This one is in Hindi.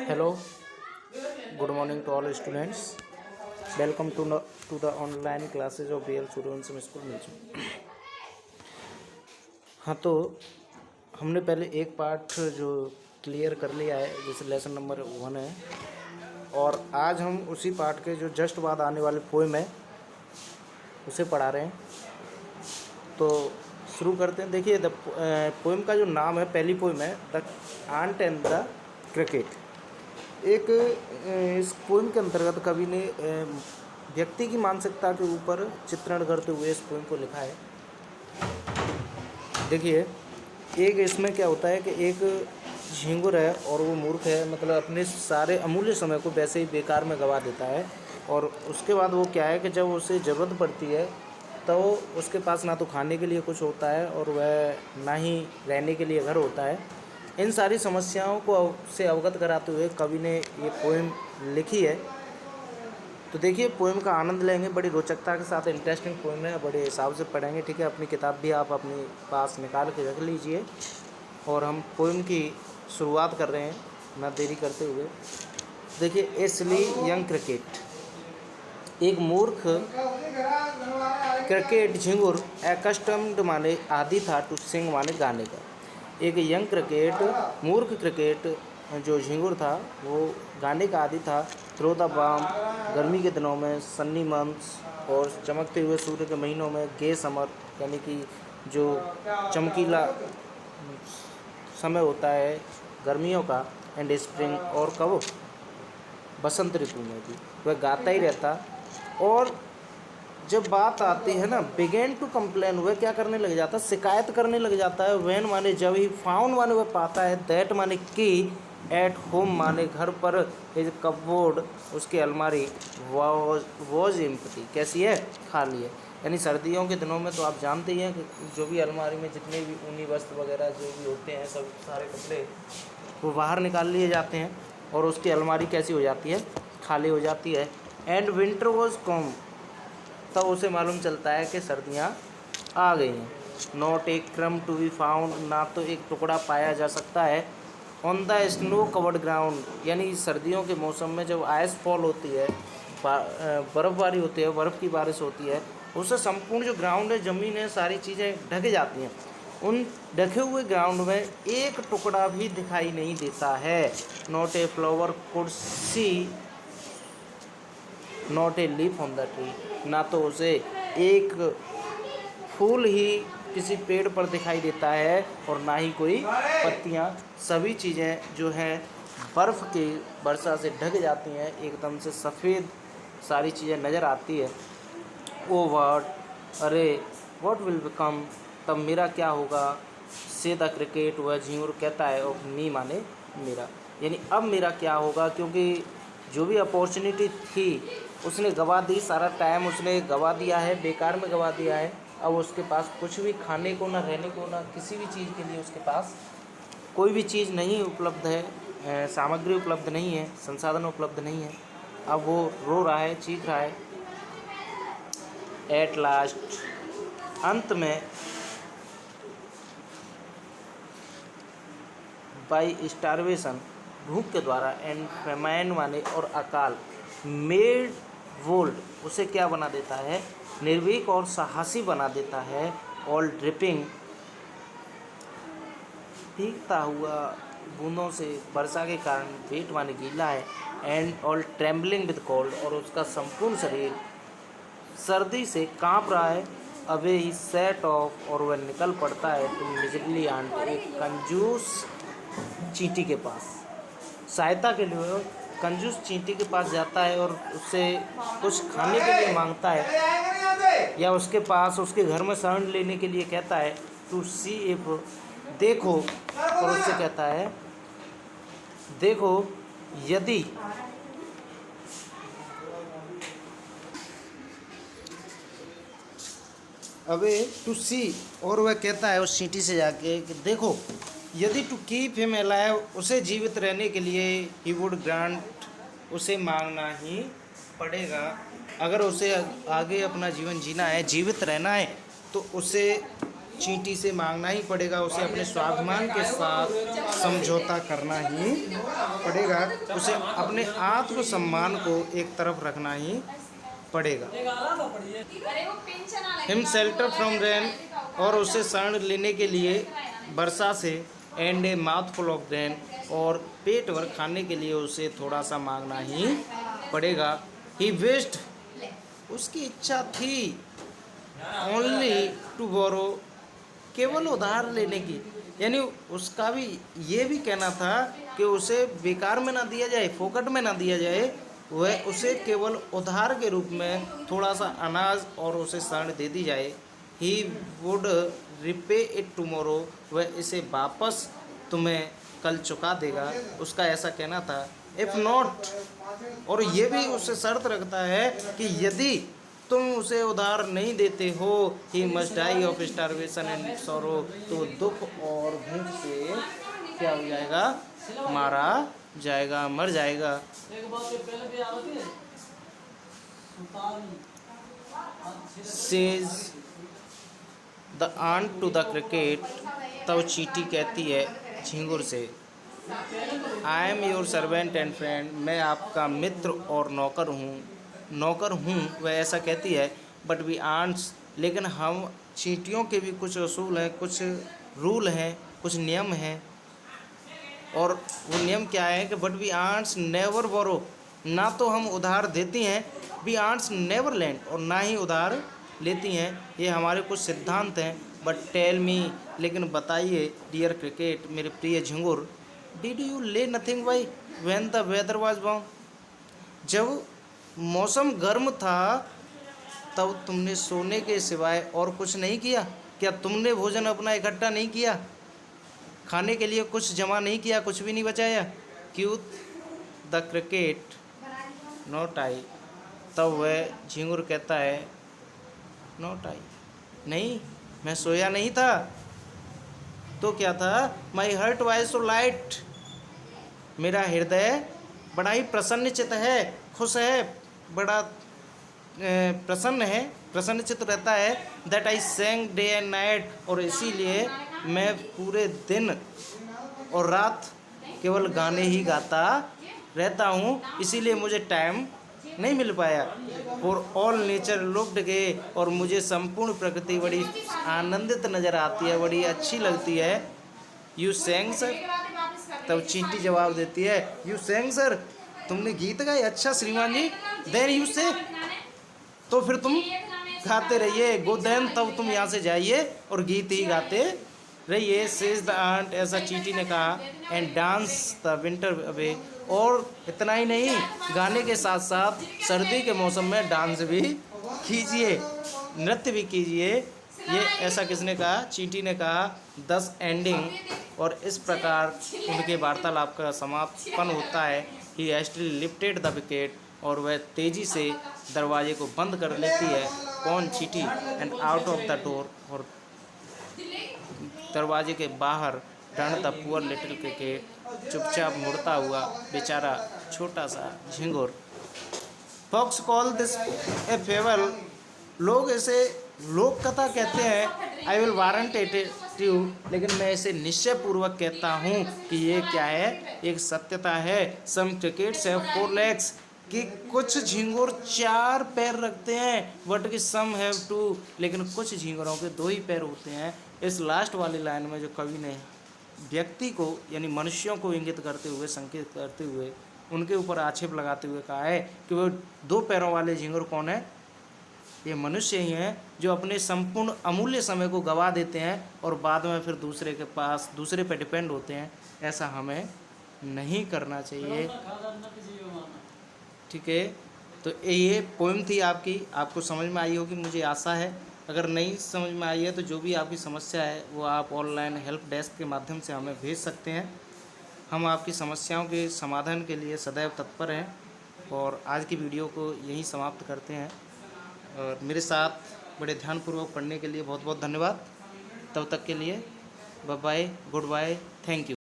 Hello, good morning to all students. Welcome to the online classes of BL Students School Milchum. हाँ, तो हमने पहले एक पार्ट जो क्लियर कर लिया है, जैसे लेसन नंबर 1 है, और आज हम उसी पार्ट के जो जस्ट बाद आने वाले पोएम है उसे पढ़ा रहे हैं। तो शुरू करते हैं। देखिए, पोएम का जो नाम है, पहली पोएम है the ant and the cricket. इस पोएम के अंतर्गत कवि ने व्यक्ति की मानसिकता के ऊपर चित्रण करते हुए इस पोएम को लिखा है। देखिए, एक इसमें क्या होता है कि एक झिंगुर है और वो मूर्ख है, मतलब अपने सारे अमूल्य समय को वैसे ही बेकार में गवा देता है। और उसके बाद वो क्या है कि जब उसे ज़रूरत पड़ती है तो उसके पास ना तो खाने के लिए कुछ होता है और वह ना ही रहने के लिए घर होता है। इन सारी समस्याओं को से अवगत कराते हुए कवि ने ये पोएम लिखी है। तो देखिए, पोएम का आनंद लेंगे, बड़ी रोचकता के साथ। इंटरेस्टिंग पोएम है, बड़े हिसाब से पढ़ेंगे, ठीक है। अपनी किताब भी आप अपने पास निकाल के रख लीजिए और हम पोएम की शुरुआत कर रहे हैं ना देरी करते हुए। देखिए, एशली यंग क्रिकेट। एक मूर्ख क्रिकेट झिंगुर एकस्टम्ड माने आदि था टू सिंग माने गाने का। एक यंग क्रिकेट मूर्ख क्रिकेट जो झिंगुर था वो गाने का आदि था। थ्रो द बाम, गर्मी के दिनों में, सन्नी मंथ्स और चमकते हुए सूर्य के महीनों में, गे समर यानी कि जो चमकीला समय होता है गर्मियों का, एंड स्प्रिंग और कब बसंत ऋतु में भी वह गाता ही रहता। और जब बात आती है ना बिगेन टू कंप्लेन, वह क्या करने लग जाता है, शिकायत करने लग जाता है। व्हेन माने जब ही, फाउंड माने वह पाता है, दैट माने कि, एट होम माने घर पर, इज कपबोर्ड उसकी अलमारी, वॉज एम्प्टी कैसी है, खाली है। यानी सर्दियों के दिनों में तो आप जानते ही हैं कि जो भी अलमारी में जितने भी ऊनी वस्त्र वगैरह जो भी होते हैं, सब सारे कपड़े वो बाहर निकाल लिए जाते हैं और उसकी अलमारी कैसी हो जाती है, खाली हो जाती है। एंड विंटर वॉज कम, तब उसे मालूम चलता है कि सर्दियाँ आ गई हैं। नॉट ए क्रम टू बी फाउंड, ना तो एक टुकड़ा पाया जा सकता है। On the snow covered ground, यानी सर्दियों के मौसम में जब आइस फॉल होती है, बर्फ़बारी होती है, बर्फ़ की बारिश होती है, उससे संपूर्ण जो ग्राउंड है, ज़मीन है, सारी चीज़ें ढक जाती हैं। उन ढके हुए ग्राउंड में एक टुकड़ा भी दिखाई नहीं देता है। Not a flower could see, not a leaf on the tree, ना तो उसे एक फूल ही किसी पेड़ पर दिखाई देता है और ना ही कोई पत्तियाँ। सभी चीज़ें जो हैं बर्फ़ की वर्षा से ढक जाती हैं, एकदम से सफ़ेद सारी चीज़ें नज़र आती है। ओ व्हाट, अरे, व्हाट विल बिकम, तब मेरा क्या होगा, से द क्रिकेट, वह झिंगुर कहता है, ऑफ मी माने मेरा, यानी अब मेरा क्या होगा, क्योंकि जो भी अपॉर्चुनिटी थी उसने गवा दी, सारा टाइम उसने गवा दिया है, बेकार में गवा दिया है। अब उसके पास कुछ भी खाने को, ना रहने को, ना किसी भी चीज़ के लिए उसके पास कोई भी चीज़ नहीं उपलब्ध है, सामग्री उपलब्ध नहीं है, संसाधन उपलब्ध नहीं है। अब वो रो रहा है, चीख रहा है। एट लास्ट, अंत में, बाई स्टारवेशन, भूख के द्वारा, एंड फेमाइन माने और अकाल, मेड वोल्ड उसे क्या बना देता है, निर्भीक और साहसी बना देता है। ऑल ड्रिपिंग, भीगता हुआ बूंदों से, वर्षा के कारण, वेट माने गीला है। And all trembling with cold, और उसका संपूर्ण शरीर सर्दी से कांप रहा है। अबे ही सेट ऑफ, और वह निकल पड़ता है टू मिजरली आंट, एक कंजूस चींटी के पास। सहायता के लिए कंजूस चींटी के पास जाता है और उससे कुछ खाने के लिए मांगता है, या उसके पास उसके घर में शरण लेने के लिए कहता है। टू सी इफ, देखो, और उससे कहता है देखो यदि, अबे टू सी, और वह कहता है उस चींटी से जाके कि देखो, यदि टू कीप हिम अलाइव, उसे जीवित रहने के लिए, ही वुड ग्रांट, उसे मांगना ही पड़ेगा। अगर उसे आगे अपना जीवन जीना है, जीवित रहना है, तो उसे चींटी से मांगना ही पड़ेगा, उसे अपने स्वाभिमान के साथ समझौता करना ही पड़ेगा, उसे अपने आत्मसम्मान को एक तरफ रखना ही पड़ेगा। हिम शेल्टर फ्रॉम रेन, और उसे शरण लेने के लिए वर्षा से, and A mouthful of rain, और पेट भर खाने के लिए उसे थोड़ा सा मांगना ही पड़ेगा। ही विश्ड, उसकी इच्छा थी, ओनली टू बोरो, केवल उधार लेने की, यानी उसका भी ये भी कहना था कि उसे बेकार में ना दिया जाए, फोकट में ना दिया जाए, वह उसे केवल उधार के रूप में थोड़ा सा अनाज और उसे शरण दे दी जाए। He would repay it tomorrow, वह इसे वापस तुम्हें कल चुका देगा, उसका ऐसा कहना था। इफ़ नॉट, और ये भी उससे शर्त रखता है कि यदि तुम उसे उधार नहीं देते हो, he must die of starvation and sorrow, तो दुख और भूख से क्या हो जाएगा, मारा जाएगा, मर जाएगा। Says the ant to the cricket, तब चींटी कहती है झींगुर से, I am your servant and friend, मैं आपका मित्र और नौकर हूँ, वह ऐसा कहती है। बट वी आंट्स, लेकिन हम चींटियों के भी कुछ असूल हैं, कुछ रूल हैं, कुछ नियम हैं, और वो नियम क्या है कि बट वी आंट्स नेवर बोरो, ना तो हम उधार देती हैं, वी आंट्स नेवर लैंड, और ना ही उधार लेती हैं, ये हमारे कुछ सिद्धांत हैं। बट टेल मी, लेकिन बताइए डियर क्रिकेट, मेरे प्रिय झिंगुर, did you lay nothing by when the weather was warm, जब मौसम गर्म था तब तुमने सोने के सिवाय और कुछ नहीं किया? क्या तुमने भोजन अपना इकट्ठा नहीं किया, खाने के लिए कुछ जमा नहीं किया, कुछ भी नहीं बचाया? क्यों द क्रिकेट नॉट आई, तब वह झिंगुर कहता है नॉट आई, नहीं मैं सोया नहीं था। तो क्या था? My heart was so light, मेरा हृदय बड़ा ही प्रसन्नचित है, खुश है, बड़ा प्रसन्नचित रहता है। That I sang day and night, और इसीलिए मैं पूरे दिन और रात केवल गाने ही गाता रहता हूँ, इसीलिए मुझे टाइम नहीं मिल पाया। फॉर ऑल नेचर लुक्ड गे, और मुझे संपूर्ण प्रकृति बड़ी आनंदित नज़र आती है, बड़ी अच्छी लगती है। यू सेंग सर, तब चींटी जवाब देती है, यू सेंग सर, तुमने गीत गाए? अच्छा श्रीमान जी। देन यू से, तो फिर तुम गाते रहिए। गो देन, तब तुम यहाँ से जाइए और गीत ही गाते रहिए। सेज द आंट, ऐसा चींटी ने कहा। And dance the winter away, और इतना ही नहीं, गाने के साथ साथ सर्दी के मौसम में डांस भी कीजिए, नृत्य भी कीजिए। ये ऐसा किसने कहा? चींटी ने कहा। 10 एंडिंग, और इस प्रकार उनके वार्तालाप का समापन होता है। ही हैस्टिली लिफ्टेड द विकेट, और वह तेजी से दरवाजे को बंद कर लेती है। कौन? चींटी। And out of the door, और दरवाजे के बाहर turn the poor little cricket, चुपचाप मुड़ता हुआ बेचारा छोटा सा झिंगुर। Folks call this a fable, लोग इसे लोक कथा कहते हैं। I will warrant it too, लेकिन मैं इसे निश्चय पूर्वक कहता हूँ कि ये क्या है, एक सत्यता है। सम क्रिकेट्स हैव 4 legs, कि कुछ झिंगुर 4 पैर रखते हैं। बट कि सम हैव 2, लेकिन कुछ झिंगुरों के 2 ही पैर होते हैं। इस लास्ट वाली लाइन में जो कवि ने व्यक्ति को यानी मनुष्यों को इंगित करते हुए, संकेत करते हुए, उनके ऊपर आक्षेप लगाते हुए कहा है कि वो 2 पैरों वाले झिंगुर कौन है? ये मनुष्य ही हैं, जो अपने संपूर्ण अमूल्य समय को गंवा देते हैं और बाद में फिर दूसरे के पास, दूसरे पे डिपेंड होते हैं। ऐसा हमें नहीं करना चाहिए। ठीक है, तो ये पोएम थी आपकी, आपको समझ में आई होगी मुझे आशा है। अगर नहीं समझ में आई है तो जो भी आपकी समस्या है वो आप ऑनलाइन हेल्प डेस्क के माध्यम से हमें भेज सकते हैं। हम आपकी समस्याओं के समाधान के लिए सदैव तत्पर हैं। और आज की वीडियो को यहीं समाप्त करते हैं। और मेरे साथ बड़े ध्यानपूर्वक पढ़ने के लिए बहुत बहुत धन्यवाद। तब तक के लिए bye bye, goodbye, thank you.